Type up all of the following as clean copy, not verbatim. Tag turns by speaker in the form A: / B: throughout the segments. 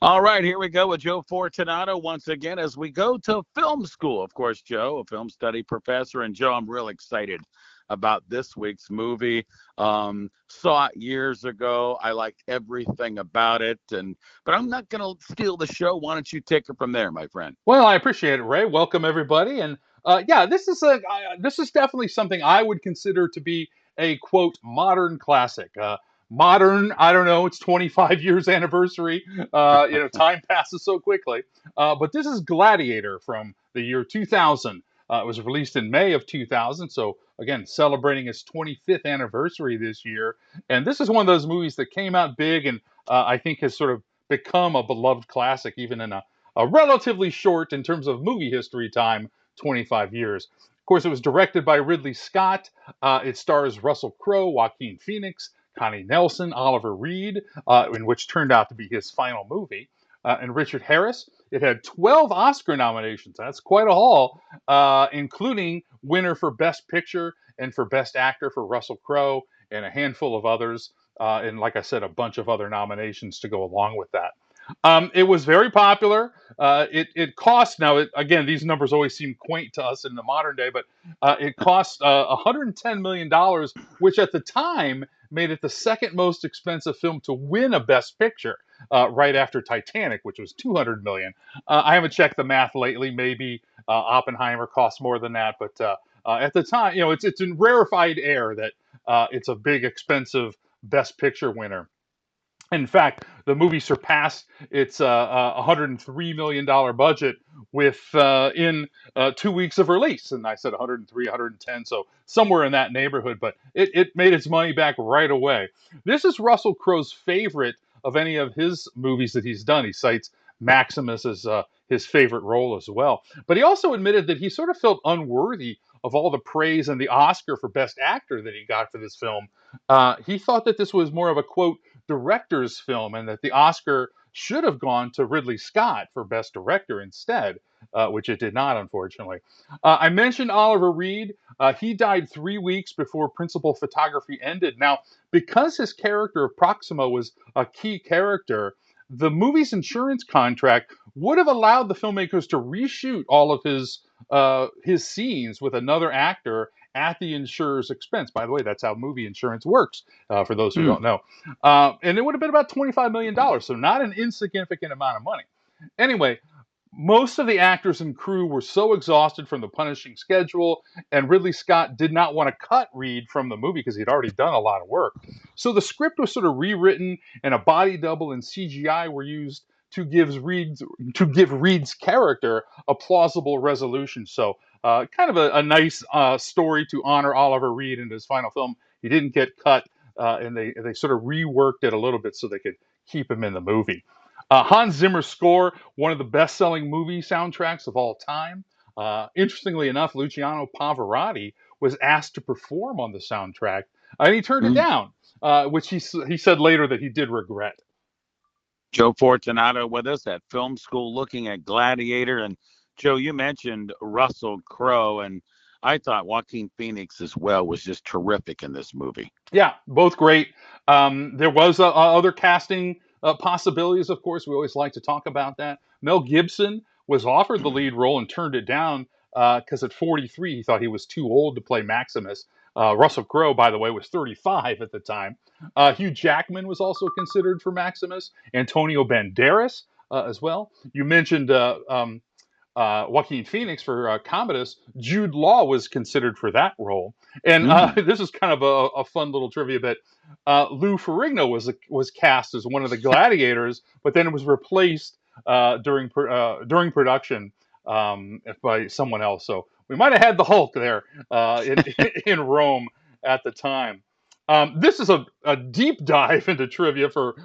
A: All right, here we go with Joe Fortunato once again as we go to film school. Of course, Joe, a film study professor. And Joe, I'm real excited about this week's movie. Saw it years ago. I liked everything about it. But I'm not going to steal the show. Why don't you take it from there, my friend?
B: Well, I appreciate it, Ray. Welcome everybody, and yeah, this is definitely something I would consider to be a quote modern classic. Modern, I don't know, it's 25 years anniversary. Time passes so quickly. But this is Gladiator from the year 2000. It was released in May of 2000, so again, celebrating its 25th anniversary this year. And this is one of those movies that came out big and I think has sort of become a beloved classic, even in a relatively short, in terms of movie history time, 25 years. Of course, it was directed by Ridley Scott. It stars Russell Crowe, Joaquin Phoenix, Connie Nelson, Oliver Reed, in which turned out to be his final movie, and Richard Harris. It had 12 Oscar nominations. That's quite a haul, including winner for Best Picture and for Best Actor for Russell Crowe, and a handful of others. And like I said, a bunch of other nominations to go along with that. It was very popular. It cost now. Again, these numbers always seem quaint to us in the modern day, but it cost $110 million, which at the time made it the second most expensive film to win a Best Picture, right after Titanic, which was $200 million. I haven't checked the math lately. Maybe Oppenheimer cost more than that, but at the time, it's in rarefied air that it's a big, expensive Best Picture winner. In fact, the movie surpassed its $103 million budget in 2 weeks of release. And I said 103, 110, so somewhere in that neighborhood. But it made its money back right away. This is Russell Crowe's favorite of any of his movies that he's done. He cites Maximus as his favorite role as well. But he also admitted that he sort of felt unworthy of all the praise and the Oscar for Best Actor that he got for this film. He thought that this was more of a quote director's film, and that the Oscar should have gone to Ridley Scott for Best Director instead, which it did not, unfortunately. I mentioned Oliver Reed. He died 3 weeks before principal photography ended. Now, because his character of Proximo was a key character, the movie's insurance contract would have allowed the filmmakers to reshoot all of his scenes with another actor at the insurer's expense. By the way, that's how movie insurance works, for those who
A: Hmm.
B: don't know. And it would have been about $25 million, so not an insignificant amount of money. Anyway, most of the actors and crew were so exhausted from the punishing schedule, and Ridley Scott did not want to cut Reed from the movie because he'd already done a lot of work. So the script was sort of rewritten, and a body double and CGI were used to give Reed's character a plausible resolution. So kind of a nice story to honor Oliver Reed in his final film. He didn't get cut, and they sort of reworked it a little bit so they could keep him in the movie. Hans Zimmer's score, one of the best-selling movie soundtracks of all time. Interestingly enough, Luciano Pavarotti was asked to perform on the soundtrack, and he turned it
A: Mm.
B: down, which he said later that he did regret.
A: Joe Fortunato with us at film school looking at Gladiator. And Joe, you mentioned Russell Crowe, and I thought Joaquin Phoenix as well was just terrific in this movie.
B: Yeah, both great. There was other casting possibilities, of course. We always like to talk about that. Mel Gibson was offered the lead role and turned it down because at 43 he thought he was too old to play Maximus. Russell Crowe, by the way, was 35 at the time. Hugh Jackman was also considered for Maximus. Antonio Banderas as well. You mentioned Joaquin Phoenix for Commodus. Jude Law was considered for that role. And
A: Mm.
B: this is kind of a fun little trivia bit. Lou Ferrigno was cast as one of the gladiators, but then it was replaced during production by someone else. So we might have had the Hulk there in Rome at the time. This is a deep dive into trivia for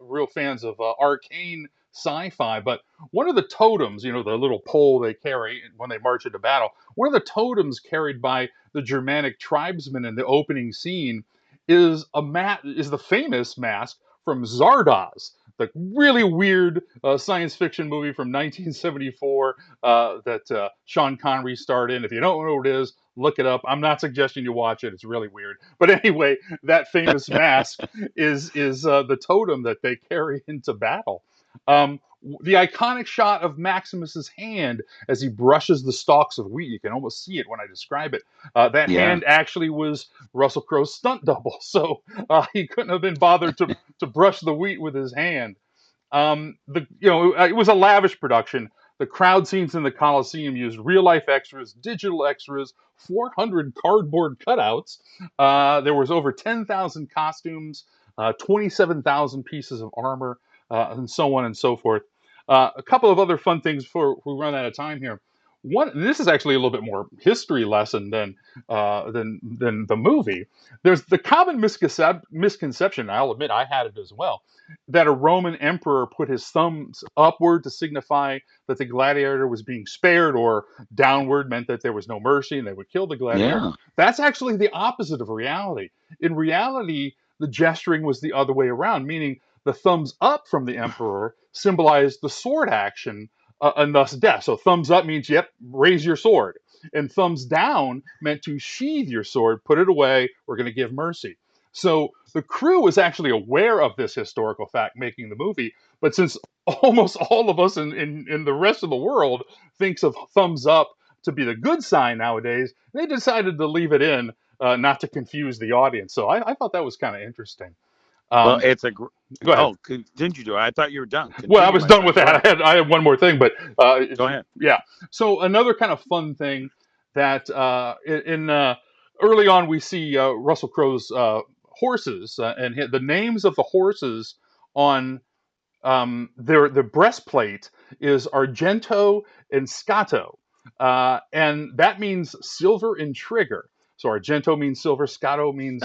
B: real fans of arcane sci-fi. But one of the totems, the little pole they carry when they march into battle, one of the totems carried by the Germanic tribesmen in the opening scene is the famous mask from Zardoz. the really weird science fiction movie from 1974 that Sean Connery starred in. If you don't know what it is, look it up. I'm not suggesting you watch it. It's really weird. But anyway, that famous mask is the totem that they carry into battle. The iconic shot of Maximus's hand as he brushes the stalks of wheat. You can almost see it when I describe it. That
A: Yeah.
B: hand actually was Russell Crowe's stunt double, so he couldn't have been bothered to brush the wheat with his hand. It was a lavish production. The crowd scenes in the Coliseum used real life extras, digital extras, 400 cardboard cutouts. There was over 10,000 costumes, 27,000 pieces of armor, and so on and so forth. A couple of other fun things before we run out of time here. One, this is actually a little bit more history lesson than the movie. There's the common misconception. I'll admit I had it as well, that a Roman emperor put his thumbs upward to signify that the gladiator was being spared, or downward meant that there was no mercy and they would kill the gladiator.
A: Yeah.
B: That's actually the opposite of reality. In reality, the gesturing was the other way around, meaning the thumbs up from the emperor symbolized the sword action, and thus death. So thumbs up means, yep, raise your sword. And thumbs down meant to sheathe your sword, put it away, we're going to give mercy. So the crew was actually aware of this historical fact making the movie, but since almost all of us in the rest of the world thinks of thumbs up to be the good sign nowadays, they decided to leave it in, not to confuse the audience. So I thought that was kind of interesting.
A: Well,
B: Um, Go ahead.
A: oh, continue, Joe. I thought you were done.
B: Well, I
A: Continue,
B: was
A: my
B: done with
A: friend. Go
B: that.
A: ahead.
B: I had one more thing, but
A: Go ahead.
B: yeah. So another kind of fun thing that in early on we see Russell Crowe's horses, and the names of the horses on the breastplate is Argento and Scato, and that means silver and trigger. So Argento means silver, Scato means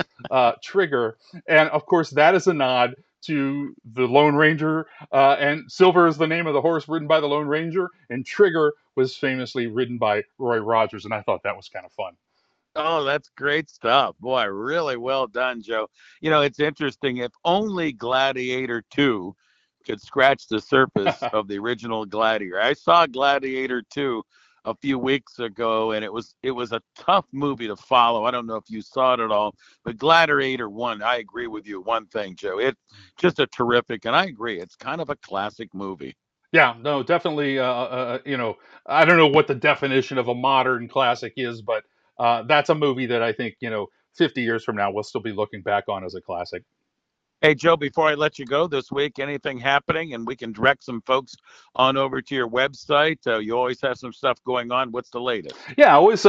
B: trigger, and of course that is a nod to the Lone Ranger. And silver is the name of the horse ridden by the Lone Ranger, and trigger was famously ridden by Roy Rogers, and I thought that was kind of fun.
A: Oh, that's great stuff. Boy, really well done, Joe. You know, it's interesting. If only Gladiator 2 could scratch the surface of the original Gladiator. I saw Gladiator 2 a few weeks ago, and it was a tough movie to follow. I don't know if you saw it at all, but Gladiator 1, I agree with you one thing, Joe. It's just a terrific, and I agree, it's kind of a classic movie.
B: Yeah, no, definitely. I don't know what the definition of a modern classic is, but that's a movie that I think 50 years from now we'll still be looking back on as a classic.
A: Hey, Joe, before I let you go this week, anything happening and we can direct some folks on over to your website? You always have some stuff going on. What's the latest?
B: Yeah, I always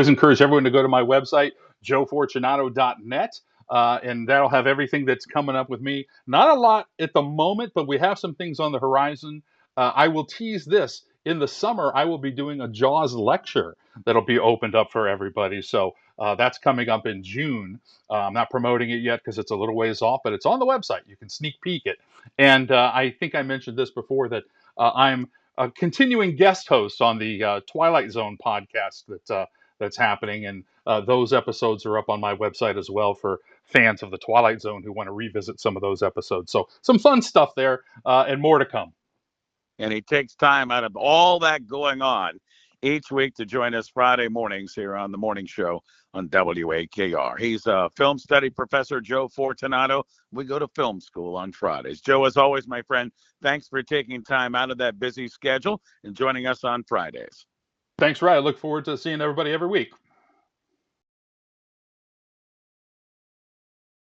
B: encourage everyone to go to my website, joefortunato.net. And that'll have everything that's coming up with me. Not a lot at the moment, but we have some things on the horizon. I will tease this. In the summer, I will be doing a Jaws lecture that'll be opened up for everybody. So that's coming up in June. I'm not promoting it yet because it's a little ways off, but it's on the website. You can sneak peek it. And I think I mentioned this before, that I'm a continuing guest host on the Twilight Zone podcast that's happening, and those episodes are up on my website as well for fans of the Twilight Zone who want to revisit some of those episodes. So some fun stuff there, and more to come.
A: And he takes time out of all that going on each week to join us Friday mornings here on the morning show on WAKR. He's a film study professor, Joe Fortunato. We go to film school on Fridays. Joe, as always, my friend, thanks for taking time out of that busy schedule and joining us on Fridays.
B: Thanks, Ray. I look forward to seeing everybody every week.